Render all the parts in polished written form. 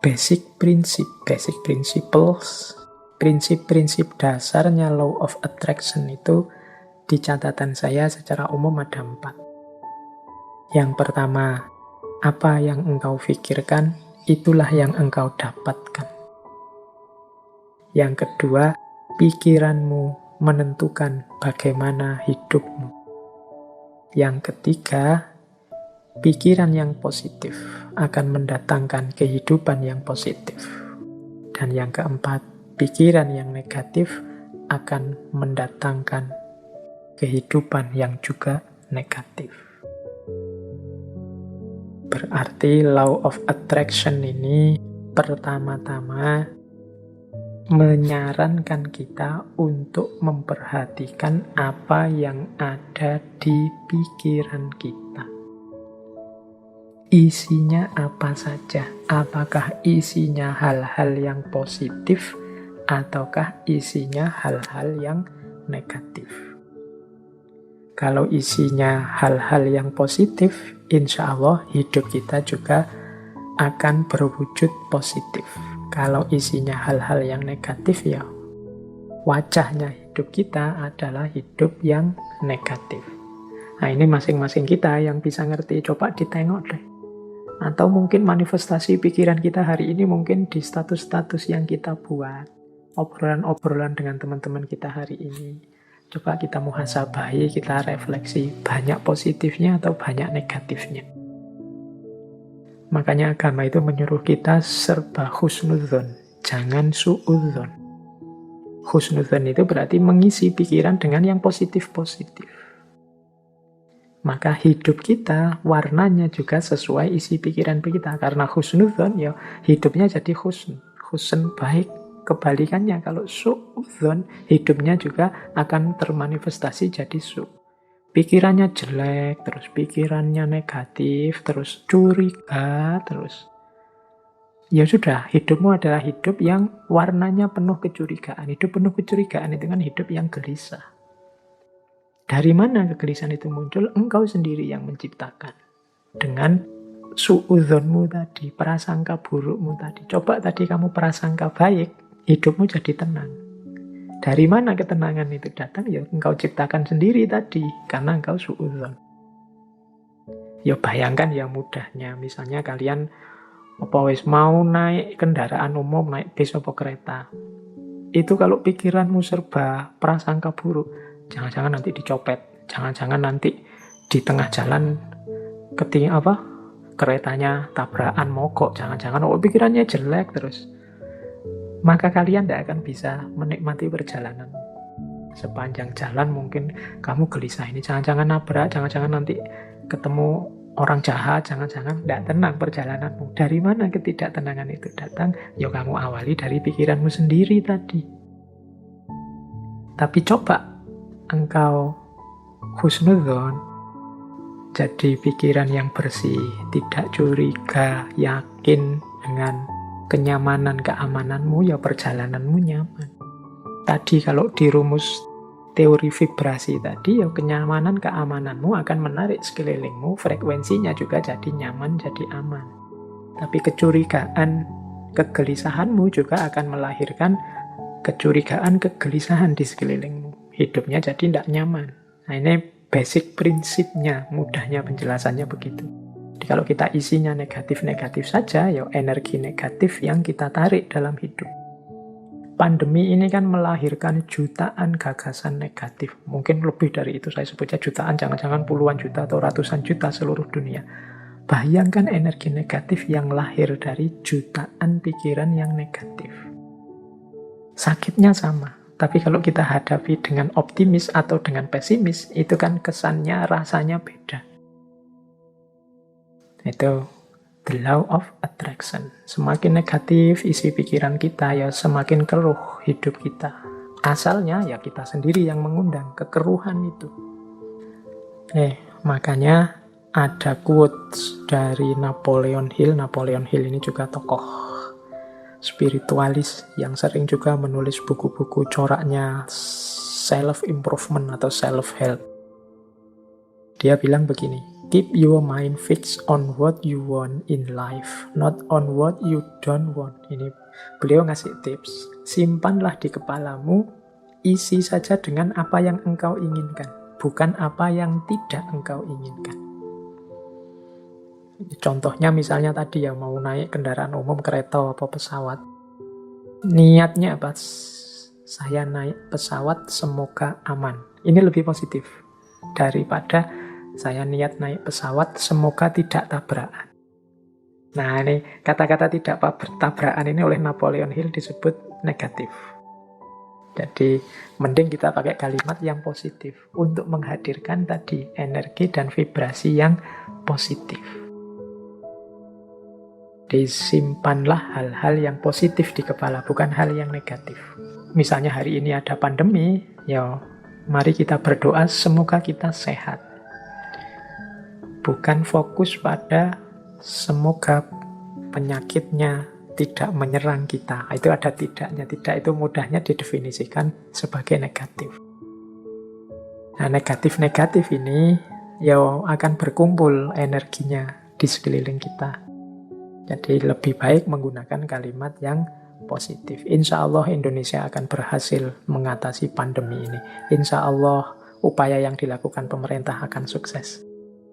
basic principles, prinsip-prinsip dasarnya law of attraction itu di catatan saya secara umum ada 4. Yang pertama, apa yang engkau pikirkan, itulah yang engkau dapatkan. Yang kedua, pikiranmu menentukan bagaimana hidupmu. Yang ketiga, pikiran yang positif akan mendatangkan kehidupan yang positif. Dan yang keempat, pikiran yang negatif akan mendatangkan kehidupan yang juga negatif. Berarti law of attraction ini pertama-tama menyarankan kita untuk memperhatikan apa yang ada di pikiran kita. Isinya apa saja? Apakah isinya hal-hal yang positif ataukah isinya hal-hal yang negatif? Kalau isinya hal-hal yang positif, insya Allah hidup kita juga akan berwujud positif. Kalau isinya hal-hal yang negatif, ya wajahnya hidup kita adalah hidup yang negatif. Nah, ini masing-masing kita yang bisa ngerti. Coba ditengok deh. Atau mungkin manifestasi pikiran kita hari ini mungkin di status-status yang kita buat. Obrolan-obrolan dengan teman-teman kita hari ini. Coba kita muhasabahi, kita refleksi. Banyak positifnya atau banyak negatifnya. Makanya agama itu menyuruh kita serba husnudzon. Jangan suudzon. Husnudzon itu berarti mengisi pikiran dengan yang positif-positif. Maka hidup kita warnanya juga sesuai isi pikiran kita. Karena husnudzon, ya hidupnya jadi husn. Husn baik. Kebalikannya kalau suudzon, hidupnya juga akan termanifestasi jadi su. Pikirannya jelek, terus pikirannya negatif, terus curiga, terus. Ya sudah, hidupmu adalah hidup yang warnanya penuh kecurigaan. Hidup penuh kecurigaan itu kan hidup yang gelisah. Dari mana kegelisahan itu muncul? Engkau sendiri yang menciptakan. Dengan suudzonmu tadi, prasangka burukmu tadi. Coba tadi kamu prasangka baik, hidupmu jadi tenang. Dari mana ketenangan itu datang? Ya engkau ciptakan sendiri tadi, karena engkau suudzon. Ya bayangkan ya mudahnya, misalnya kalian mau naik kendaraan umum, naik bis atau kereta. Itu kalau pikiranmu serba prasangka buruk, jangan-jangan nanti dicopet, jangan-jangan nanti di tengah jalan keretanya tabrakan mogok, jangan-jangan pikirannya jelek terus. Maka kalian tidak akan bisa menikmati perjalanan. Sepanjang jalan mungkin kamu gelisah ini, jangan-jangan nabrak, jangan-jangan nanti ketemu orang jahat, jangan-jangan tidak tenang perjalananmu. Dari mana ketidaktenangan itu datang? Ya kamu awali dari pikiranmu sendiri tadi. Tapi coba engkau husnudzon, jadi pikiran yang bersih, tidak curiga, yakin dengan kenyamanan, keamananmu, ya perjalananmu nyaman. Tadi kalau di rumus teori vibrasi tadi, ya kenyamanan, keamananmu akan menarik sekelilingmu, frekuensinya juga jadi nyaman, jadi aman. Tapi kecurigaan, kegelisahanmu juga akan melahirkan kecurigaan, kegelisahan di sekelilingmu. Hidupnya jadi tidak nyaman. Nah ini basic prinsipnya, mudahnya penjelasannya begitu. Jadi kalau kita isinya negatif-negatif saja, ya energi negatif yang kita tarik dalam hidup. Pandemi ini kan melahirkan jutaan gagasan negatif. Mungkin lebih dari itu, saya sebutnya jutaan, jangan-jangan puluhan juta atau ratusan juta seluruh dunia. Bayangkan energi negatif yang lahir dari jutaan pikiran yang negatif. Sakitnya sama. Tapi kalau kita hadapi dengan optimis atau dengan pesimis, itu kan kesannya, rasanya beda. Itu the law of attraction. Semakin negatif isi pikiran kita, ya semakin keruh hidup kita. Asalnya ya kita sendiri yang mengundang kekeruhan itu. Makanya ada quotes dari Napoleon Hill. Napoleon Hill ini juga tokoh spiritualis yang sering juga menulis buku-buku coraknya self-improvement atau self-help. Dia bilang begini, Keep your mind fixed on what you want in life, not on what you don't want. Ini beliau ngasih tips. Simpanlah di kepalamu, isi saja dengan apa yang engkau inginkan, bukan apa yang tidak engkau inginkan. Contohnya misalnya tadi ya, mau naik kendaraan umum, kereta atau pesawat. Niatnya apa? Saya naik pesawat semoga aman. Ini lebih positif daripada saya niat naik pesawat semoga tidak tabrakan. Nah, ini kata-kata tidak tabrakan ini oleh Napoleon Hill disebut negatif. Jadi mending kita pakai kalimat yang positif untuk menghadirkan tadi energi dan vibrasi yang positif. Disimpanlah hal-hal yang positif di kepala, bukan hal yang negatif. Misalnya hari ini ada pandemi, ya mari kita berdoa semoga kita sehat. Bukan fokus pada semoga penyakitnya tidak menyerang kita. Itu ada tidaknya. Tidak itu mudahnya didefinisikan sebagai negatif. Nah, negatif-negatif ini ya akan berkumpul energinya di sekeliling kita. Jadi lebih baik menggunakan kalimat yang positif. Insya Allah Indonesia akan berhasil mengatasi pandemi ini. Insya Allah upaya yang dilakukan pemerintah akan sukses.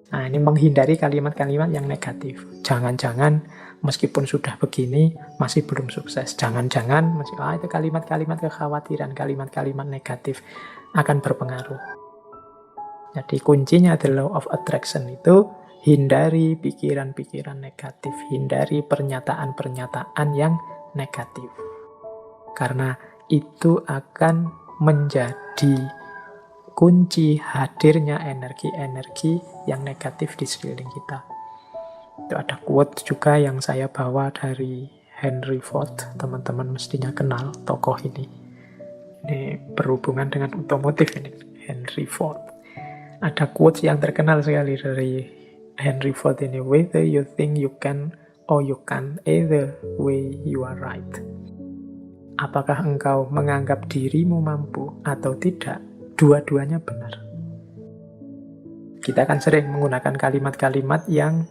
Nah, ini menghindari kalimat-kalimat yang negatif. Jangan-jangan meskipun sudah begini masih belum sukses. Jangan-jangan itu kalimat-kalimat kekhawatiran, kalimat-kalimat negatif akan berpengaruh. Jadi kuncinya the law of attraction itu hindari pikiran-pikiran negatif, hindari pernyataan-pernyataan yang negatif. Karena itu akan menjadi kunci hadirnya energi-energi yang negatif di sekeliling kita. Itu ada quote juga yang saya bawa dari Henry Ford. Teman-teman mestinya kenal tokoh ini. Ini berhubungan dengan otomotif ini, Henry Ford. Ada quote yang terkenal sekali dari Henry Ford ini. Whether you think you can or you can't, either way you are right. Apakah engkau menganggap dirimu mampu atau tidak? Dua-duanya benar. Kita kan sering menggunakan kalimat-kalimat yang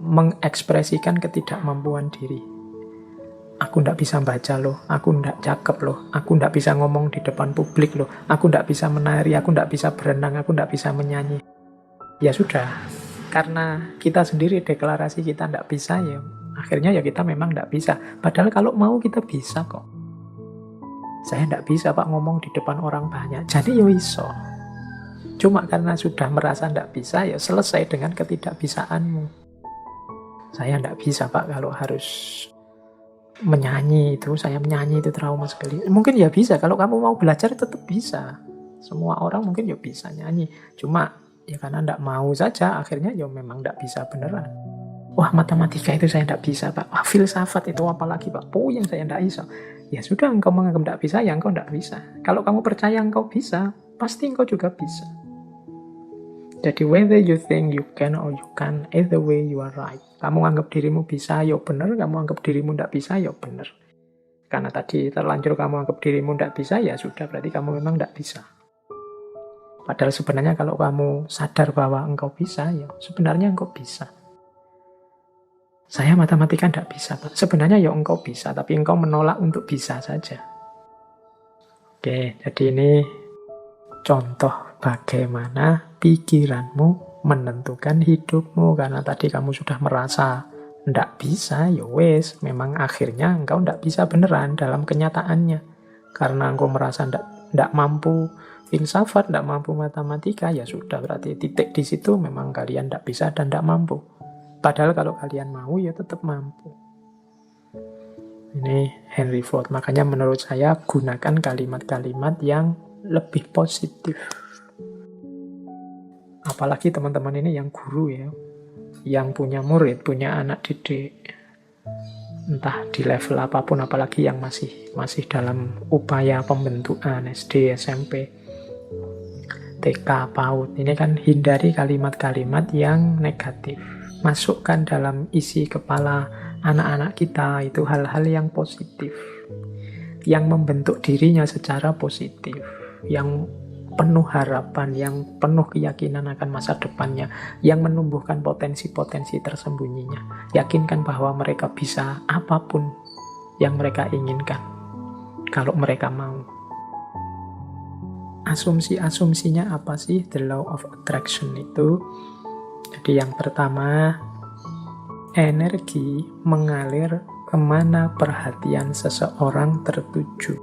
mengekspresikan ketidakmampuan diri. Aku ndak bisa baca loh, aku ndak cakep loh, aku ndak bisa ngomong di depan publik loh, aku ndak bisa menari, aku ndak bisa berenang, aku ndak bisa menyanyi. Ya sudah, karena kita sendiri deklarasi kita ndak bisa, ya akhirnya ya kita memang ndak bisa. Padahal kalau mau kita bisa kok. Saya ndak bisa Pak ngomong di depan orang banyak. Jadi ya iso. Cuma karena sudah merasa ndak bisa, ya selesai dengan ketidakbisaanmu. Saya ndak bisa Pak kalau harus menyanyi itu. Saya menyanyi itu trauma sekali. Mungkin ya bisa. Kalau kamu mau belajar tetap bisa. Semua orang mungkin ya bisa nyanyi. Cuma ya karena ndak mau saja, akhirnya ya memang ndak bisa beneran. Wah, matematika itu saya ndak bisa Pak. Wah, filsafat itu apalagi Pak. Puyeng saya ndak bisa. Ya sudah, engkau menganggap tidak bisa, ya engkau tidak bisa. Kalau kamu percaya engkau bisa, pasti engkau juga bisa. Jadi whether you think you can or you can't, either way you are right. Kamu anggap dirimu bisa, ya benar. Kamu anggap dirimu tidak bisa, ya benar. Karena tadi terlanjur kamu anggap dirimu tidak bisa, ya sudah, berarti kamu memang tidak bisa. Padahal sebenarnya kalau kamu sadar bahwa engkau bisa, ya sebenarnya engkau bisa. Saya matematika tidak bisa, Pak. Sebenarnya ya engkau bisa, tapi engkau menolak untuk bisa saja. Oke, jadi ini contoh bagaimana pikiranmu menentukan hidupmu. Karena tadi kamu sudah merasa tidak bisa, ya wes, memang akhirnya engkau tidak bisa beneran dalam kenyataannya. Karena engkau merasa tidak mampu filsafat, tidak mampu matematika, ya sudah, berarti titik di situ memang kalian tidak bisa dan tidak mampu. Padahal kalau kalian mau, ya tetap mampu. Ini Henry Ford. Makanya menurut saya gunakan kalimat-kalimat yang lebih positif. Apalagi teman-teman ini yang guru ya, yang punya murid, punya anak didik. Entah di level apapun, apalagi yang masih dalam upaya pembentukan SD, SMP, TK, PAUD. Ini kan hindari kalimat-kalimat yang negatif. Masukkan dalam isi kepala anak-anak kita itu hal-hal yang positif, yang membentuk dirinya secara positif, yang penuh harapan, yang penuh keyakinan akan masa depannya, yang menumbuhkan potensi-potensi tersembunyinya. Yakinkan bahwa mereka bisa apapun yang mereka inginkan, kalau mereka mau. Asumsi-asumsinya apa sih the law of attraction itu? Jadi yang pertama, energi mengalir kemana perhatian seseorang tertuju.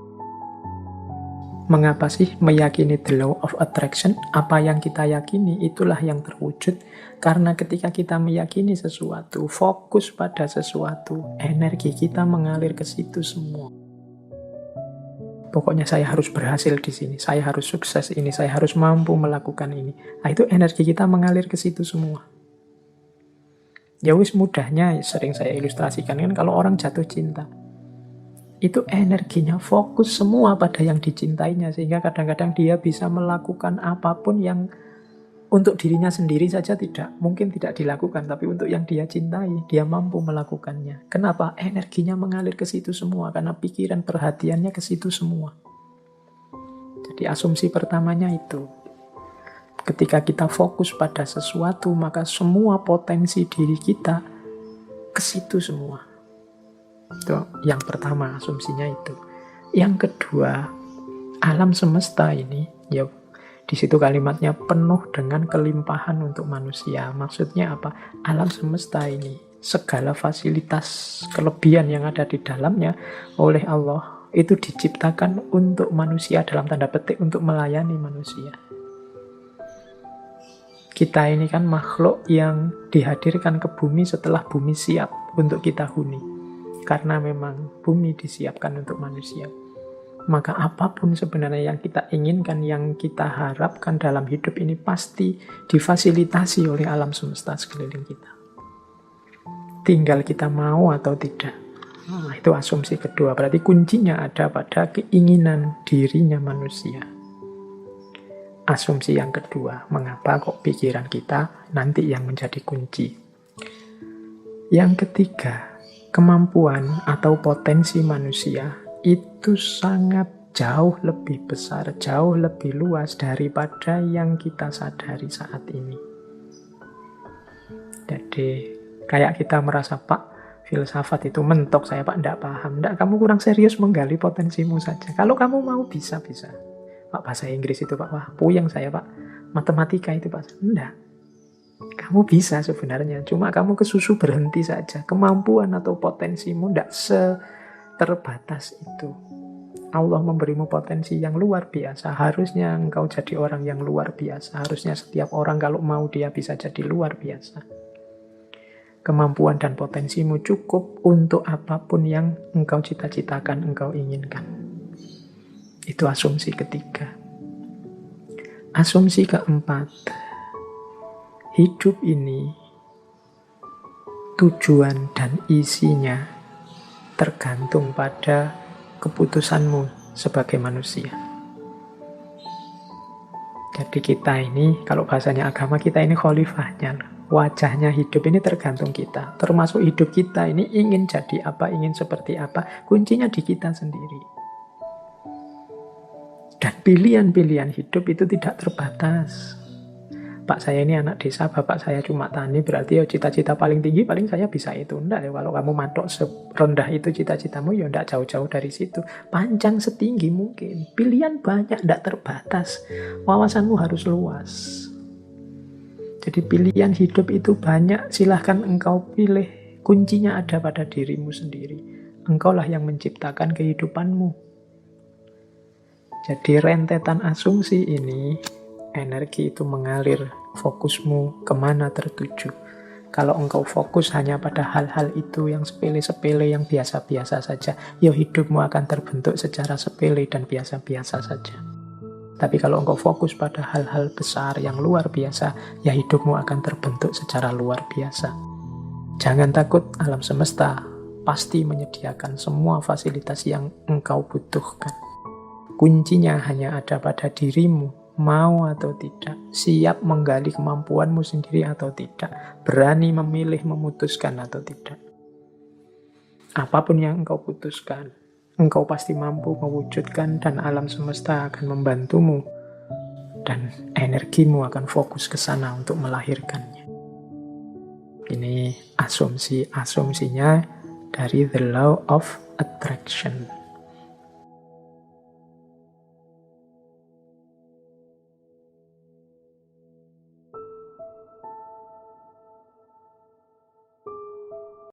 Mengapa sih meyakini the law of attraction? Apa yang kita yakini itulah yang terwujud. Karena ketika kita meyakini sesuatu, fokus pada sesuatu, energi kita mengalir ke situ semua. Pokoknya saya harus berhasil di sini, saya harus sukses ini, saya harus mampu melakukan ini. Nah, itu energi kita mengalir ke situ semua. Ya wis, mudahnya sering saya ilustrasikan kan kalau orang jatuh cinta. Itu energinya fokus semua pada yang dicintainya, sehingga kadang-kadang dia bisa melakukan apapun yang untuk dirinya sendiri saja mungkin tidak dilakukan, tapi untuk yang dia cintai, dia mampu melakukannya. Kenapa? Energinya mengalir ke situ semua, karena pikiran perhatiannya ke situ semua. Jadi asumsi pertamanya itu, ketika kita fokus pada sesuatu, maka semua potensi diri kita ke situ semua. Itu yang pertama, asumsinya itu. Yang kedua, alam semesta ini, ya di situ kalimatnya penuh dengan kelimpahan untuk manusia. Maksudnya apa? Alam semesta ini, segala fasilitas kelebihan yang ada di dalamnya oleh Allah itu diciptakan untuk manusia, dalam tanda petik untuk melayani manusia. Kita ini kan makhluk yang dihadirkan ke bumi setelah bumi siap untuk kita huni. Karena memang bumi disiapkan untuk manusia. Maka apapun sebenarnya yang kita inginkan, yang kita harapkan dalam hidup ini pasti difasilitasi oleh alam semesta sekeliling kita. Tinggal kita mau atau tidak. Nah, itu asumsi kedua. Berarti kuncinya ada pada keinginan dirinya manusia. Asumsi yang kedua, mengapa kok pikiran kita nanti yang menjadi kunci. Yang ketiga, kemampuan atau potensi manusia itu sangat jauh lebih besar, jauh lebih luas daripada yang kita sadari saat ini. Jadi kayak kita merasa, Pak, filsafat itu mentok, saya Pak enggak paham. Enggak, kamu kurang serius menggali potensimu saja. Kalau kamu mau bisa. Pak, bahasa Inggris itu Pak, wah puyeng saya Pak. Matematika itu Pak, enggak. Kamu bisa sebenarnya, cuma kamu kesusu berhenti saja. Kemampuan atau potensimu enggak terbatas itu. Allah memberimu potensi yang luar biasa. Harusnya engkau jadi orang yang luar biasa. Harusnya setiap orang kalau mau dia bisa jadi luar biasa. Kemampuan dan potensimu cukup untuk apapun yang engkau cita-citakan, engkau inginkan. Itu asumsi ketiga. Asumsi keempat. Hidup ini, tujuan dan isinya tergantung pada keputusanmu sebagai manusia. Jadi kita ini, kalau bahasanya agama, kita ini khalifahnya. Wajahnya hidup ini tergantung kita. Termasuk hidup kita ini ingin jadi apa, ingin seperti apa. Kuncinya di kita sendiri. Dan pilihan-pilihan hidup itu tidak terbatas. Pak saya ini anak desa, bapak saya cuma tani, berarti ya cita-cita paling tinggi paling saya bisa itu. Enggak ya, kalau kamu matok serendah itu cita-citamu ya enggak jauh-jauh dari situ. Panjang setinggi mungkin. Pilihan banyak, enggak terbatas. Wawasanmu harus luas. Jadi pilihan hidup itu banyak, silahkan engkau pilih. Kuncinya ada pada dirimu sendiri. Engkaulah yang menciptakan kehidupanmu. Jadi rentetan asumsi ini, energi itu mengalir, fokusmu kemana tertuju. Kalau engkau fokus hanya pada hal-hal itu yang sepele-sepele, yang biasa-biasa saja, ya hidupmu akan terbentuk secara sepele dan biasa-biasa saja. Tapi kalau engkau fokus pada hal-hal besar yang luar biasa, ya hidupmu akan terbentuk secara luar biasa. Jangan takut, alam semesta pasti menyediakan semua fasilitas yang engkau butuhkan. Kuncinya hanya ada pada dirimu. Mau atau tidak, siap menggali kemampuanmu sendiri atau tidak, berani memilih, memutuskan atau tidak. Apapun yang engkau putuskan, engkau pasti mampu mewujudkan dan alam semesta akan membantumu dan energimu akan fokus ke sana untuk melahirkannya. Ini asumsi-asumsinya dari the law of attraction.